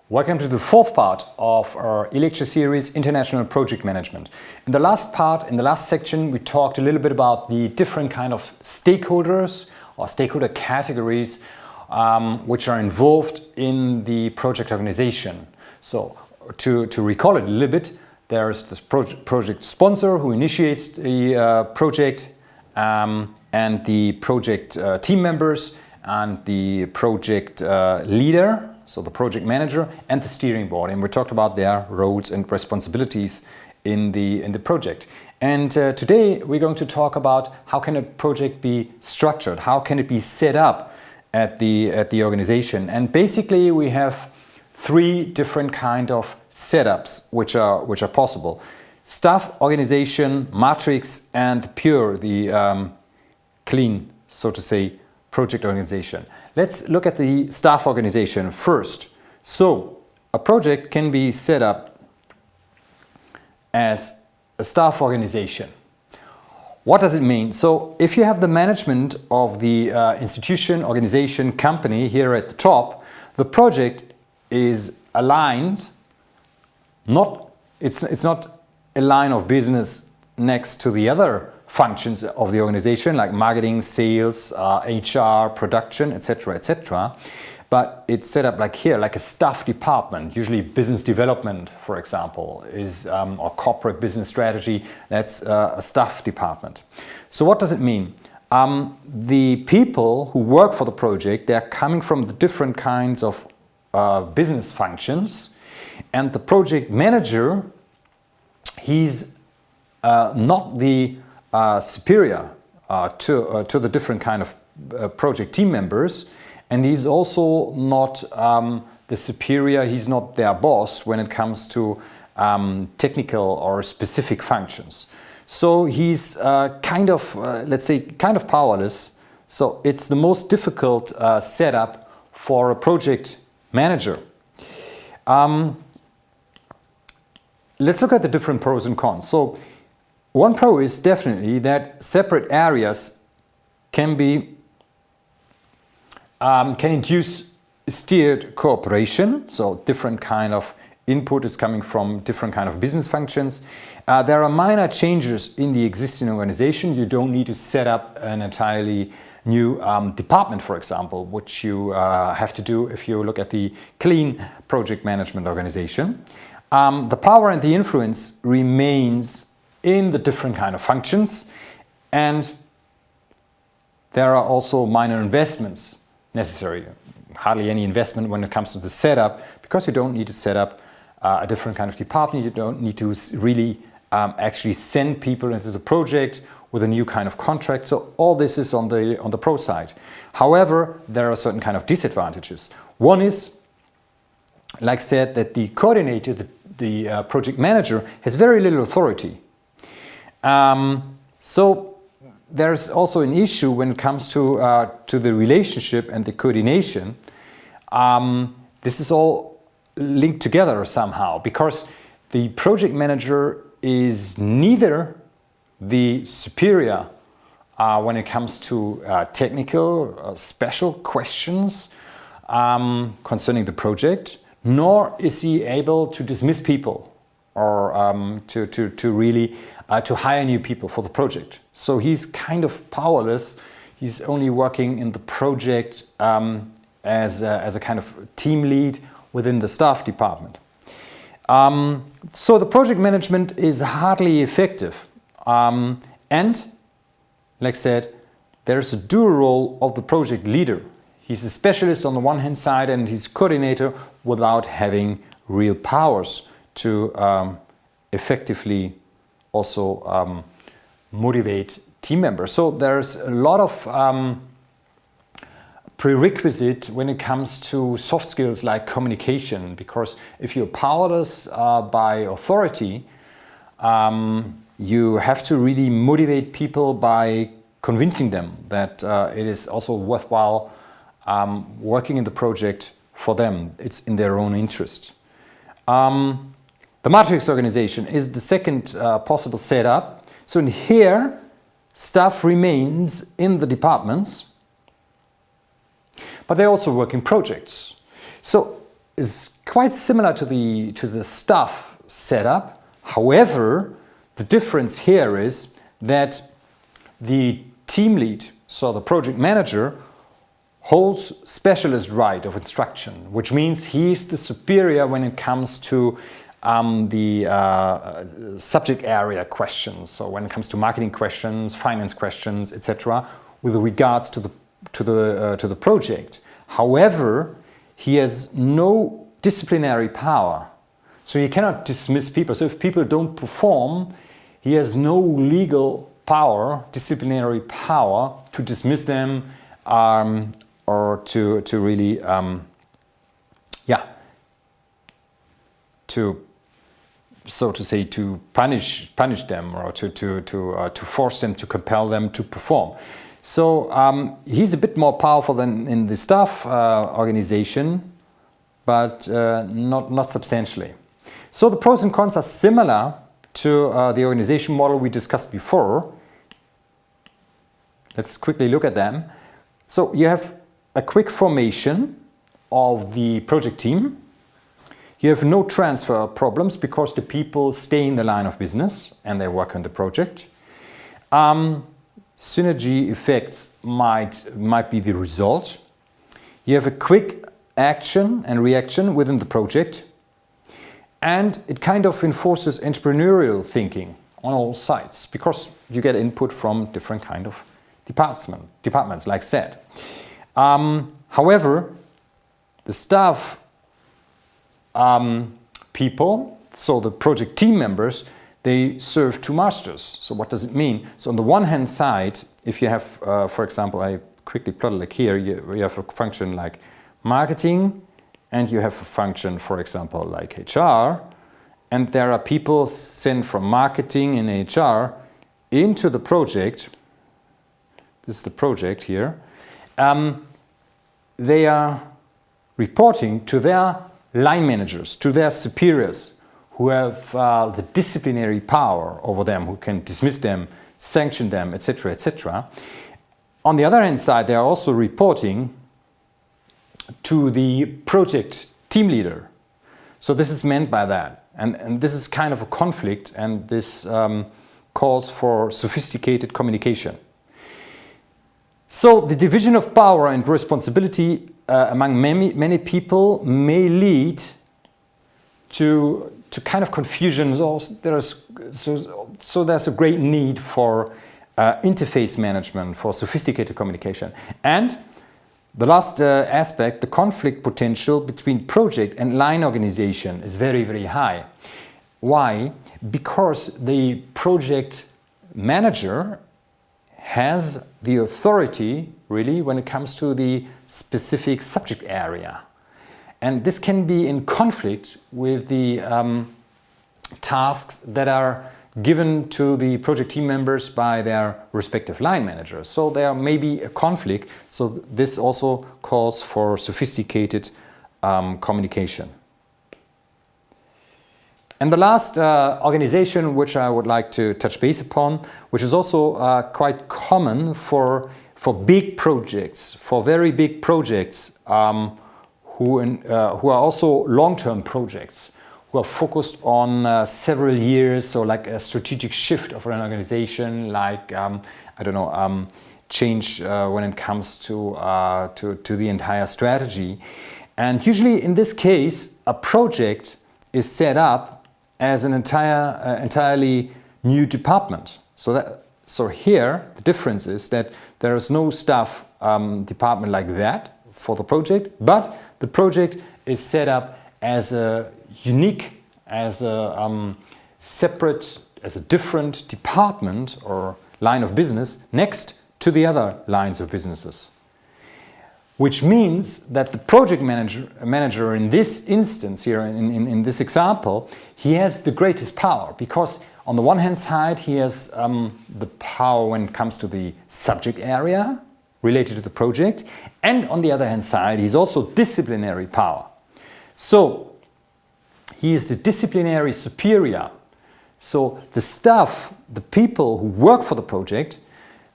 Welcome to the fourth part of our lecture series, International Project Management. In the last section, we talked a little bit about the different kind of stakeholders or stakeholder categories which are involved in the project organization. So to recall it a little bit, there's this project sponsor who initiates the project, and the project team members, and the project leader, so the project manager, and the steering board. And we talked about their roles and responsibilities in the project. And today we're going to talk about how can a project be structured, how can it be set up at the organization. And basically we have three different kind of setups which are possible: staff, organization, matrix, and pure, the clean, so to say, project organization. Let's look at the staff organization first. So a project can be set up as a staff organization. What does it mean? So if you have the management of the institution, organization, company here at the top, the project is aligned, it's not a line of business next to the other functions of the organization, like marketing, sales, HR, production, etc., etc. But it's set up like here, like a staff department. Usually business development, for example, is or corporate business strategy. That's a staff department. So what does it mean? The people who work for the project, they're coming from the different kinds of business functions, and the project manager, he's not the superior to the different kind of project team members, and he's also not the superior, he's not their boss when it comes to technical or specific functions. So he's kind of, let's say, kind of powerless. So it's the most difficult setup for a project manager. Let's look at the different pros and cons. So one pro is definitely that separate areas can induce steered cooperation. So different kind of input is coming from different kind of business functions. There are minor changes in the existing organization. You don't need to set up an entirely new department, for example, which you have to do if you look at the clean project management organization. The power and the influence remains in the different kind of functions, and there are also minor investments necessary. Hardly any investment when it comes to the setup, because you don't need to set up a different kind of department. You don't need to really actually send people into the project with a new kind of contract. So all this is on the pro side. However, there are certain kind of disadvantages. One is, like I said, that the coordinator, the project manager, has very little authority. So there's also an issue when it comes to the relationship and the coordination. This is all linked together somehow, because the project manager is neither the superior when it comes to technical special questions concerning the project, nor is he able to dismiss people or to really to hire new people for the project. So he's kind of powerless. He's only working in the project as a kind of team lead within the staff department. So the project management is hardly effective. And, like I said, there's a dual role of the project leader. He's a specialist on the one hand side, and he's coordinator without having real powers to effectively also motivate team members. So there's a lot of prerequisite when it comes to soft skills like communication, because if you're powerless by authority, you have to really motivate people by convincing them that it is also worthwhile working in the project for them. It's in their own interest. The matrix organization is the second possible setup. So in here, staff remains in the departments, but they also work in projects. So is quite similar to the staff setup. However, the difference here is that the team lead, so the project manager, holds specialist right of instruction, which means he's the superior when it comes to the subject area questions. So when it comes to marketing questions, finance questions, etc., with regards to the project. However, he has no disciplinary power, so he cannot dismiss people. So if people don't perform, he has no legal power, disciplinary power, to dismiss them or to really, so to say, to punish them or to force them, to compel them to perform. So he's a bit more powerful than in the staff organization, but not substantially. So the pros and cons are similar to the organization model we discussed before. Let's quickly look at them. So you have a quick formation of the project team. You have no transfer problems because the people stay in the line of business and they work on the project. Synergy effects might be the result. You have a quick action and reaction within the project, and it kind of enforces entrepreneurial thinking on all sides because you get input from different kind of departments, like said. However, the staff people, so the project team members, they serve two masters. So what does it mean? So on the one hand side, if you have, for example, I quickly plotted like here, you have a function like marketing, and you have a function, for example, like HR, and there are people sent from marketing and HR into the project. This is the project here. They are reporting to their line managers, to their superiors, who have the disciplinary power over them, who can dismiss them, sanction them, etc., etc. On the other hand side, they are also reporting to the project team leader. So this is meant by that. And this is kind of a conflict, and this calls for sophisticated communication. So the division of power and responsibility among many people may lead to kind of confusion. So there's a great need for interface management, for sophisticated communication. And the last aspect, the conflict potential between project and line organization is very, very high. Why? Because the project manager has the authority, really, when it comes to the specific subject area. And this can be in conflict with the tasks that are given to the project team members by their respective line managers. So there may be a conflict, so this also calls for sophisticated communication. And the last organization which I would like to touch base upon, which is also quite common for big projects, for very big projects who are also long-term projects, who are focused on several years, so like a strategic shift of an organization, like change when it comes to the entire strategy. And usually in this case, a project is set up as an entirely new department. So here the difference is that there is no staff department like that for the project, but the project is set up as a unique, as a separate, as a different department or line of business next to the other lines of businesses. Which means that the project manager in this instance here, in this example, he has the greatest power, because on the one hand side he has the power when it comes to the subject area related to the project, and on the other hand side he's also disciplinary power. So he is the disciplinary superior. So the staff, the people who work for the project,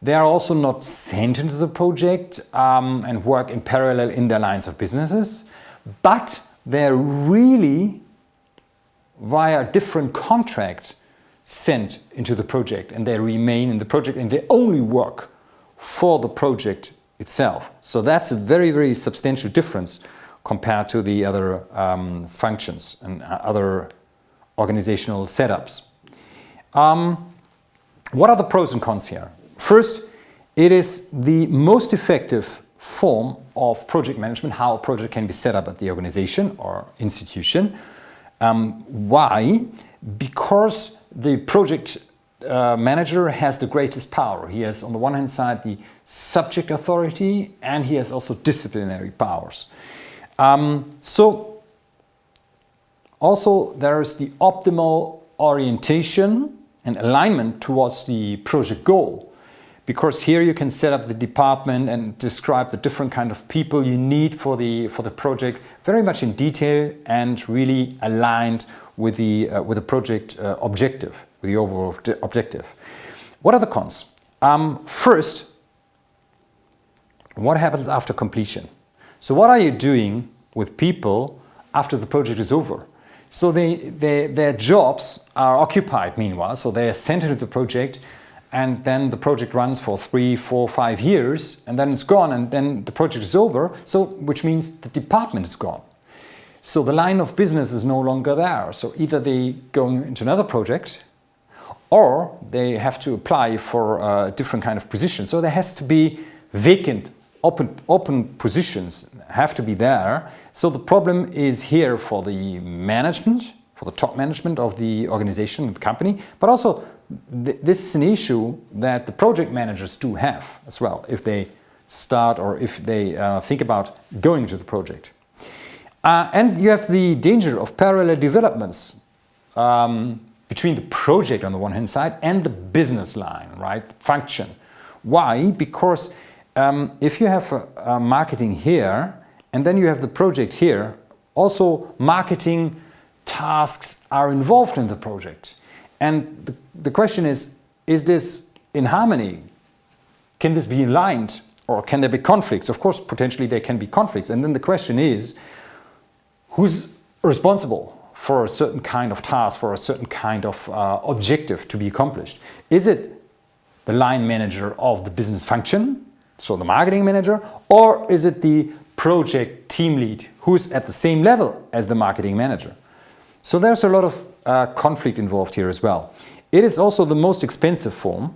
they are also not sent into the project and work in parallel in their lines of businesses, but they're really via different contracts sent into the project, and they remain in the project and they only work for the project itself. So that's a very, very substantial difference compared to the other functions and other organizational setups. What are the pros and cons here? First, it is the most effective form of project management, how a project can be set up at the organization or institution. Why? Because the project manager has the greatest power. He has, on the one hand side, the subject authority, and he has also disciplinary powers. So also there is the optimal orientation and alignment towards the project goal, because here you can set up the department and describe the different kind of people you need for the project very much in detail and really aligned with the project objective, with the overall objective. What are the cons? First, what happens after completion? So what are you doing with people after the project is over? So their jobs are occupied meanwhile, so they are sent into the project, and then the project runs for 3, 4, 5 years, and then it's gone, and then the project is over, so which means the department is gone. So the line of business is no longer there. So either they go into another project, or they have to apply for a different kind of position. So there has to be vacant, open positions have to be there. So the problem is here for the management, for the top management of the organization, the company, but also this is an issue that the project managers do have as well, if they start or if they think about going to the project. And you have the danger of parallel developments between the project on the one hand side and the business line, right? Function. Why? Because if you have marketing here and then you have the project here, also marketing tasks are involved in the project. And the question is this in harmony? Can this be aligned, or can there be conflicts? Of course, potentially there can be conflicts. And then the question is, who's responsible for a certain kind of task, for a certain kind of objective to be accomplished? Is it the line manager of the business function, so the marketing manager, or is it the project team lead who's at the same level as the marketing manager? So there's a lot of conflict involved here as well. It is also the most expensive form.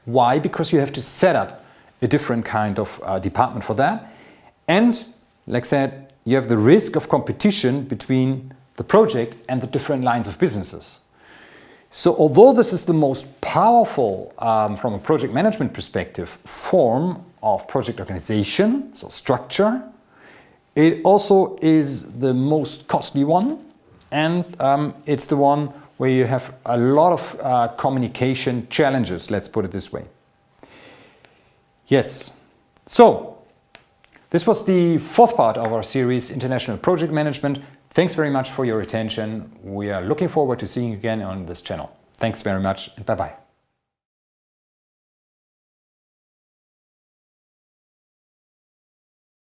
Why? Because you have to set up a different kind of department for that. And, like I said, you have the risk of competition between the project and the different lines of businesses. So although this is the most powerful, from a project management perspective, form of project organization, so structure, it also is the most costly one, and it's the one where you have a lot of communication challenges, let's put it this way. Yes, so this was the fourth part of our series, International Project Management. Thanks very much for your attention. We are looking forward to seeing you again on this channel. Thanks very much, and bye-bye.